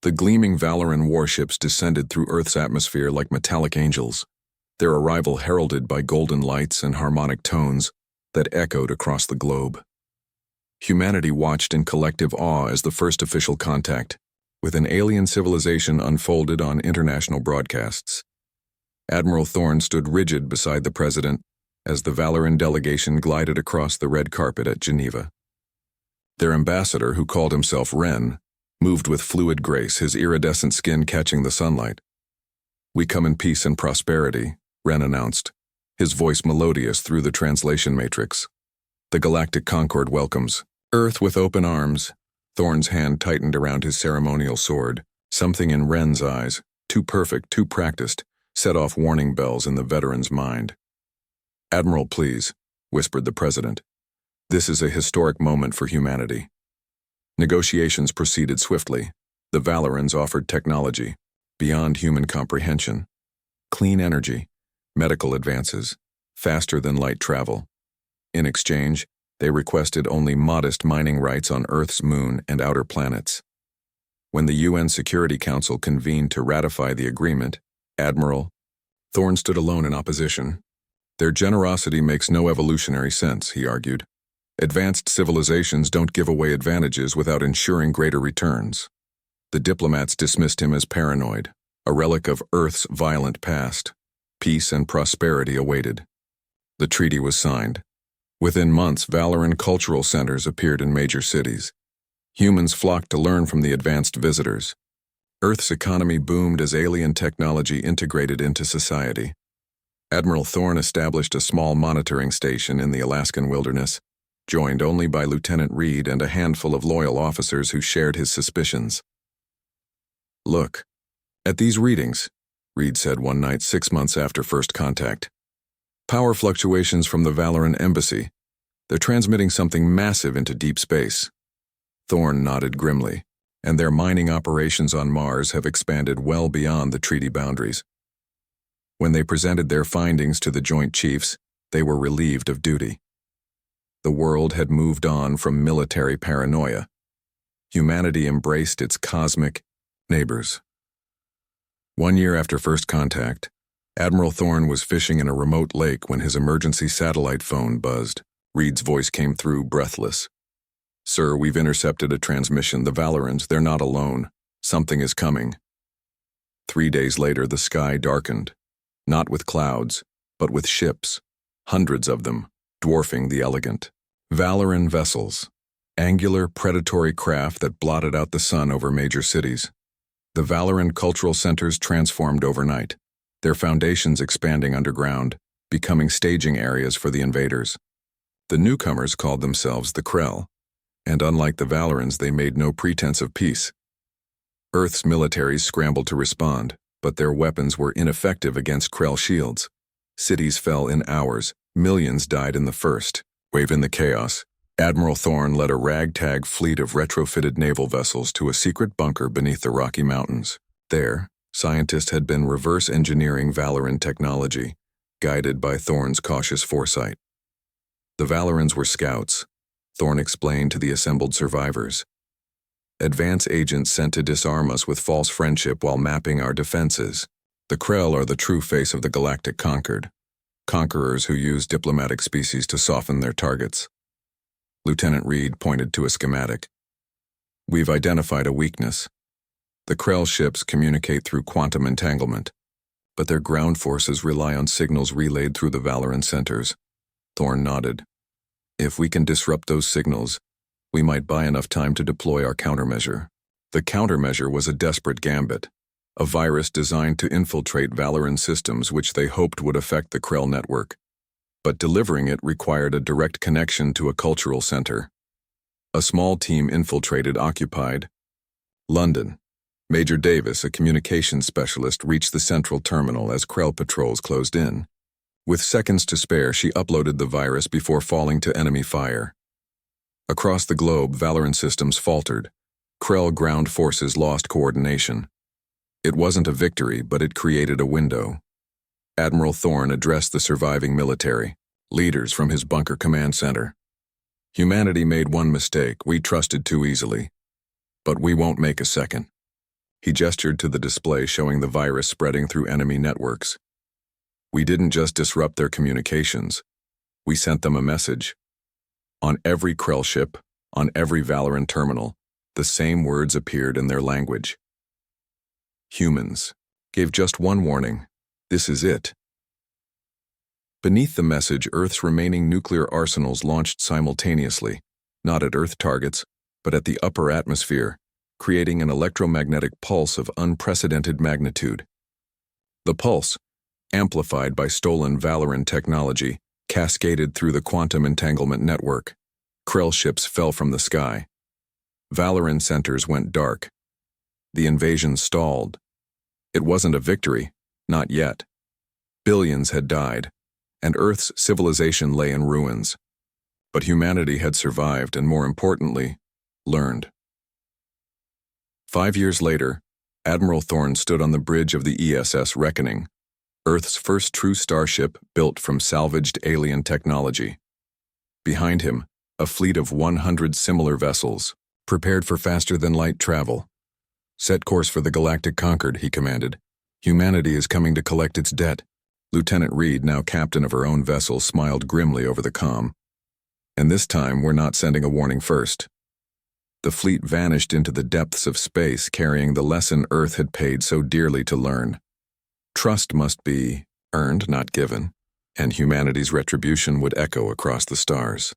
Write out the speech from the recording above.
The gleaming Valoran warships descended through Earth's atmosphere like metallic angels, their arrival heralded by golden lights and harmonic tones that echoed across the globe. Humanity watched in collective awe as the first official contact with an alien civilization unfolded on international broadcasts. Admiral Thorne stood rigid beside the president as the Valoran delegation glided across the red carpet at Geneva. Their ambassador, who called himself Wren, moved with fluid grace, his iridescent skin catching the sunlight. "We come in peace and prosperity," Wren announced, his voice melodious through the translation matrix. "The Galactic Concord welcomes Earth with open arms." Thorne's hand tightened around his ceremonial sword. Something in Wren's eyes, too perfect, too practiced, set off warning bells in the veteran's mind. "Admiral, please," whispered the president. "This is a historic moment for humanity." Negotiations proceeded swiftly. The Valorans offered technology beyond human comprehension. Clean energy, medical advances, faster than light travel. In exchange, they requested only modest mining rights on Earth's moon and outer planets. When the UN Security Council convened to ratify the agreement, Admiral Thorne stood alone in opposition. "Their generosity makes no evolutionary sense," he argued. "Advanced civilizations don't give away advantages without ensuring greater returns." The diplomats dismissed him as paranoid, a relic of Earth's violent past. Peace and prosperity awaited. The treaty was signed. Within months, Valoran cultural centers appeared in major cities. Humans flocked to learn from the advanced visitors. Earth's economy boomed as alien technology integrated into society. Admiral Thorne established a small monitoring station in the Alaskan wilderness, joined only by Lieutenant Reed and a handful of loyal officers who shared his suspicions. "Look at these readings," Reed said one night 6 months after first contact. "Power fluctuations from the Valoran embassy. They're transmitting something massive into deep space." Thorne nodded grimly, and their mining operations on Mars have expanded well beyond the treaty boundaries. When they presented their findings to the Joint Chiefs, they were relieved of duty. The world had moved on from military paranoia. Humanity embraced its cosmic neighbors. 1 year after first contact, Admiral Thorne was fishing in a remote lake when his emergency satellite phone buzzed. Reed's voice came through, breathless. "Sir, we've intercepted a transmission. The Valorans, they're not alone. Something is coming." 3 days later, the sky darkened, not with clouds, but with ships, hundreds of them, dwarfing the Elegant. Valoran vessels, angular, predatory craft that blotted out the sun over major cities. The Valoran cultural centers transformed overnight, their foundations expanding underground, becoming staging areas for the invaders. The newcomers called themselves the Krell, and unlike the Valorans, they made no pretense of peace. Earth's militaries scrambled to respond, but their weapons were ineffective against Krell shields. Cities fell in hours, millions died in the first wave. In the chaos, Admiral Thorne led a ragtag fleet of retrofitted naval vessels to a secret bunker beneath the Rocky Mountains. There, scientists had been reverse engineering Valoran technology, guided by Thorne's cautious foresight. The Valorans were scouts, Thorne explained to the assembled survivors. Advance agents sent to disarm us with false friendship while mapping our defenses. The Krell are the true face of the Galactic Concord, conquerors who use diplomatic species to soften their targets. Lieutenant Reed pointed to a schematic. "We've identified a weakness. The Krell ships communicate through quantum entanglement, but their ground forces rely on signals relayed through the Valoran centers." Thorne nodded. "If we can disrupt those signals, we might buy enough time to deploy our countermeasure." The countermeasure was a desperate gambit, a virus designed to infiltrate Valoran systems which they hoped would affect the Krell network. But delivering it required a direct connection to a cultural center. A small team infiltrated occupied London. Major Davis, a communications specialist, reached the central terminal as Krell patrols closed in. With seconds to spare, she uploaded the virus before falling to enemy fire. Across the globe, Valoran systems faltered. Krell ground forces lost coordination. It wasn't a victory, but it created a window. Admiral Thorne addressed the surviving military, leaders from his bunker command center. "Humanity made one mistake. We trusted too easily. But we won't make a second." He gestured to the display showing the virus spreading through enemy networks. We didn't just disrupt their communications. We sent them a message. On every Krell ship, on every Valoran terminal, the same words appeared in their language. Humans gave just one warning. This is it. Beneath the message, Earth's remaining nuclear arsenals launched simultaneously, not at Earth targets, but at the upper atmosphere, creating an electromagnetic pulse of unprecedented magnitude. The pulse, amplified by stolen Valoran technology, cascaded through the quantum entanglement network. Krell ships fell from the sky. Valoran centers went dark. The invasion stalled. It wasn't a victory, not yet. Billions had died, and Earth's civilization lay in ruins. But humanity had survived and, more importantly, learned. 5 years later, Admiral Thorne stood on the bridge of the ESS Reckoning, Earth's first true starship built from salvaged alien technology. Behind him, a fleet of 100 similar vessels, prepared for faster-than-light travel. Set course for the Galactic Concord, he commanded. Humanity is coming to collect its debt. Lieutenant Reed, now captain of her own vessel, smiled grimly over the comm. And this time, we're not sending a warning first. The fleet vanished into the depths of space, carrying the lesson Earth had paid so dearly to learn. Trust must be earned, not given, and humanity's retribution would echo across the stars.